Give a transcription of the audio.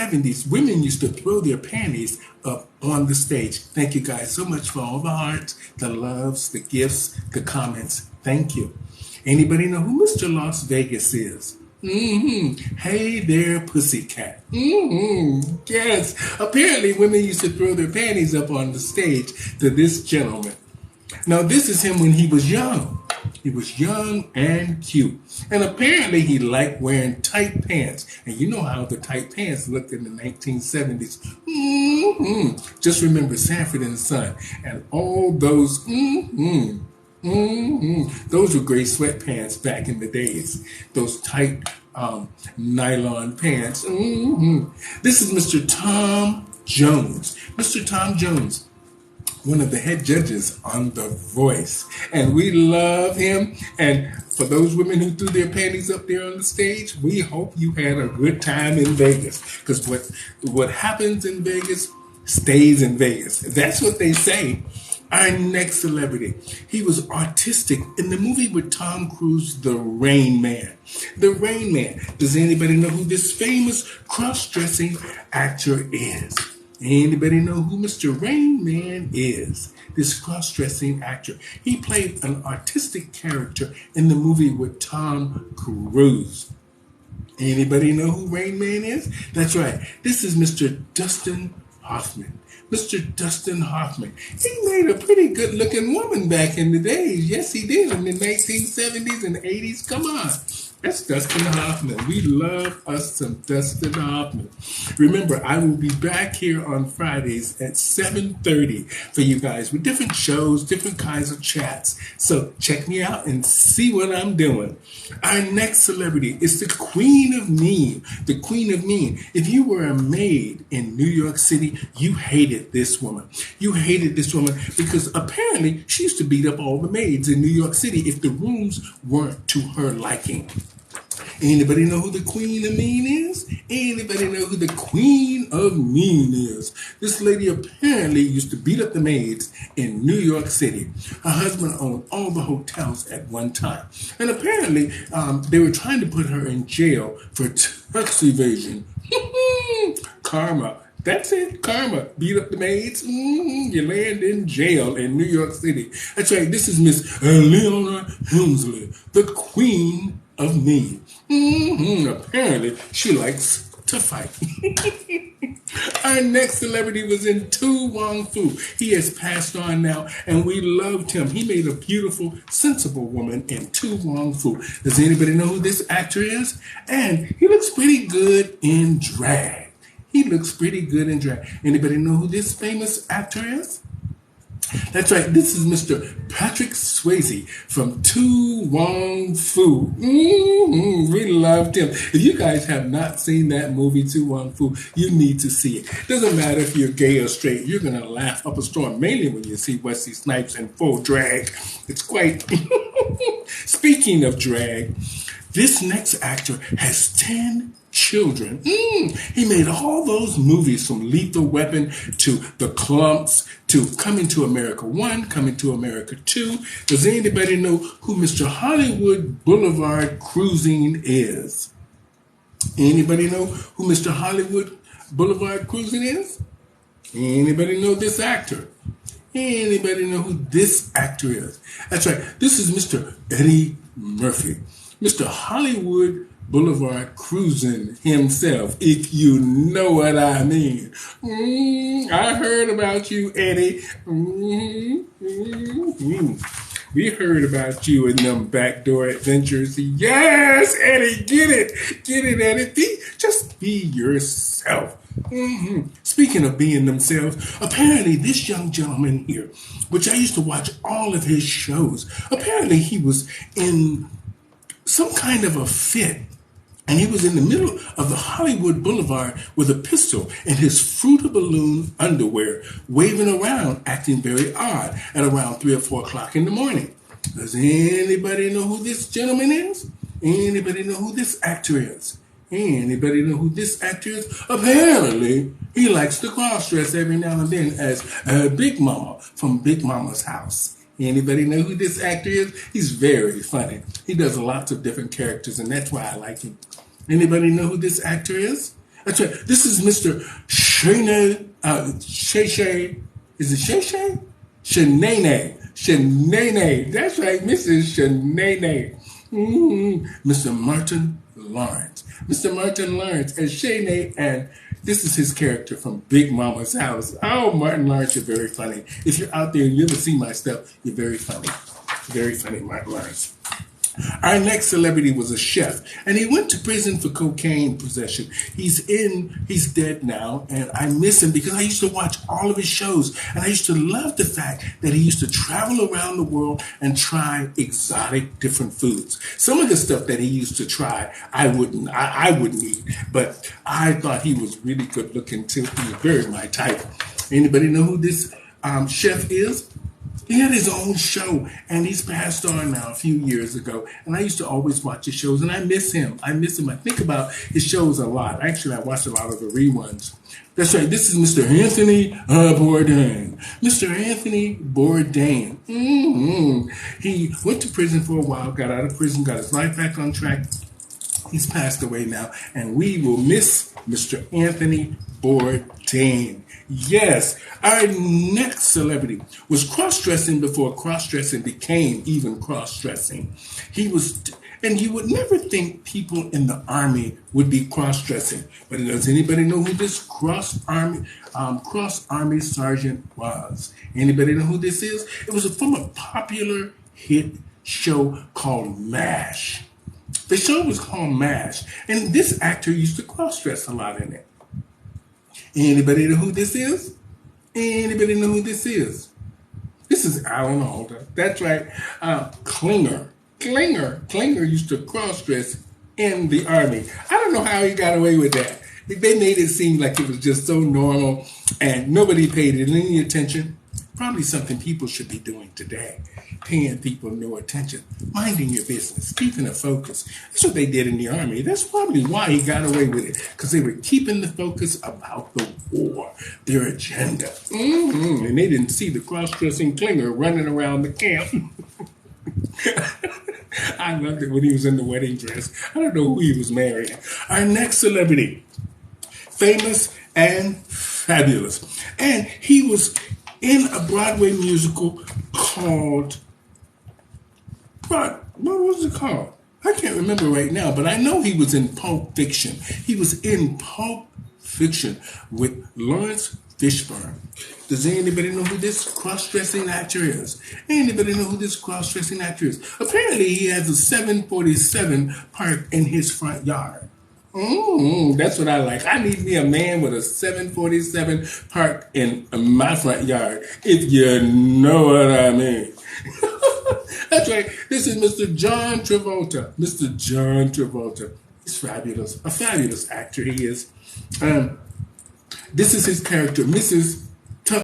70s, women used to throw their panties up on the stage. Thank you guys so much for all the hearts, the loves, the gifts, the comments. Thank you. Anybody know who Mr. Las Vegas is? Hey there, pussycat. Yes. Apparently, women used to throw their panties up on the stage to this gentleman. Now, this is him when he was young. He was young and cute. And apparently, he liked wearing tight pants. And you know how the tight pants looked in the 1970s. Just remember Sanford and Son and all those those were great sweatpants back in the days. Those tight nylon pants. This is Mr. Tom Jones. Mr. Tom Jones, one of the head judges on The Voice. And we love him. And for those women who threw their panties up there on the stage, we hope you had a good time in Vegas. Because what happens in Vegas stays in Vegas. That's what they say. Our next celebrity, he was artistic in the movie with Tom Cruise, The Rain Man. The Rain Man. Does anybody know who this famous cross-dressing actor is? Anybody know who Mr. Rain Man is? This cross-dressing actor. He played an artistic character in the movie with Tom Cruise. Anybody know who Rain Man is? That's right. This is Mr. Dustin Hoffman. Mr. Dustin Hoffman. He made a pretty good-looking woman back in the days. Yes, he did. In the 1970s and 80s. Come on. That's Dustin Hoffman. We love us some Dustin Hoffman. Remember, I will be back here on Fridays at 7:30 for you guys with different shows, different kinds of chats. So check me out and see what I'm doing. Our next celebrity is the Queen of Mean. The Queen of Mean. If you were a maid in New York City, you hated this woman. You hated this woman because apparently she used to beat up all the maids in New York City if the rooms weren't to her liking. Anybody know who the Queen of Mean is? Anybody know who the Queen of Mean is? This lady apparently used to beat up the maids in New York City. Her husband owned all the hotels at one time. And apparently, they were trying to put her in jail for tax evasion. Karma. That's it, karma. Beat up the maids, you land in jail in New York City. That's right, this is Miss Leona Helmsley, the Queen of Mean. Apparently, she likes to fight. Our next celebrity was in Tu Wong Fu. He has passed on now, and we loved him. He made a beautiful, sensible woman in Tu Wong Fu. Does anybody know who this actor is? And he looks pretty good in drag. He looks pretty good in drag. Anybody know who this famous actor is? That's right. This is Mr. Patrick Swayze from Tu Wong Fu. We loved him. If you guys have not seen that movie, Tu Wong Fu, you need to see it. Doesn't matter if you're gay or straight. You're going to laugh up a storm, mainly when you see Wesley Snipes in full drag. It's quite... Speaking of drag, this next actor has 10 children. He made all those movies from Lethal Weapon to The Clumps to Coming to America 1, Coming to America 2. Does anybody know who Mr. Hollywood Boulevard Cruising is? Anybody know who Mr. Hollywood Boulevard Cruising is? Anybody know this actor? Anybody know who this actor is? That's right. This is Mr. Eddie Murphy. Mr. Hollywood Boulevard Cruising himself, if you know what I mean. I heard about you, Eddie. We heard about you in them backdoor adventures. Yes, Eddie, get it. Get it, Eddie. Just be yourself. Speaking of being themselves, apparently this young gentleman here, which I used to watch all of his shows, apparently he was in some kind of a fit. And he was in the middle of the Hollywood Boulevard with a pistol and his Fruit of Balloon underwear, waving around, acting very odd at around 3 or 4 o'clock in the morning. Does anybody know who this gentleman is? Anybody know who this actor is? Anybody know who this actor is? Apparently, he likes to cross-dress every now and then as Big Mama from Big Mama's House. Anybody know who this actor is? He's very funny. He does lots of different characters, and that's why I like him. Anybody know who this actor is? That's right. This is Mr. Shane, Shay. Is it Shay? Shanene. Shanene. That's right, Mrs. Shanene. Mr. Martin Lawrence. Mr. Martin Lawrence as Shane, and this is his character from Big Mama's House. Oh, Martin Lawrence, you're very funny. If you're out there and you ever see my stuff, you're very funny. Very funny, Martin Lawrence. Our next celebrity was a chef, and he went to prison for cocaine possession. He's dead now, and I miss him because I used to watch all of his shows, and I used to love the fact that he used to travel around the world and try exotic different foods. Some of the stuff that he used to try, I wouldn't eat, but I thought he was really good looking too. He was very my type. Anybody know who this chef is? He had his own show, and he's passed on now a few years ago. And I used to always watch his shows, and I miss him. I think about his shows a lot. Actually, I watched a lot of the reruns. That's right. This is Mr. Anthony Bourdain. Mr. Anthony Bourdain. He went to prison for a while, got out of prison, got his life back on track. He's passed away now, and we will miss Mr. Anthony Bourdain. Yes, our next celebrity was cross-dressing before cross-dressing became even cross-dressing. And you would never think people in the Army would be cross-dressing. But does anybody know who this cross-Army sergeant was? Anybody know who this is? It was from a popular hit show called MASH. The show was called MASH, and this actor used to cross-dress a lot in it. Anybody know who this is? Anybody know who this is? This is Alan Alda. That's right. Klinger. Klinger used to cross-dress in the Army. I don't know how he got away with that. They made it seem like it was just so normal and nobody paid it any attention. Probably something people should be doing today. Paying people no attention. Minding your business. Keeping a focus. That's what they did in the Army. That's probably why he got away with it. Because they were keeping the focus about the war. Their agenda. And they didn't see the cross-dressing Klinger running around the camp. I loved it when he was in the wedding dress. I don't know who he was marrying. Our next celebrity. Famous and fabulous. And he was in a Broadway musical called, what was it called? I can't remember right now, but I know he was in Pulp Fiction. He was in Pulp Fiction with Lawrence Fishburne. Does anybody know who this cross-dressing actor is? Anybody know who this cross-dressing actor is? Apparently he has a 747 parked in his front yard. That's what I like. I need me a man with a 747 parked in my front yard, if you know what I mean. That's right. This is Mr. John Travolta. Mr. John Travolta. He's fabulous. A fabulous actor he is. This is his character, Mrs.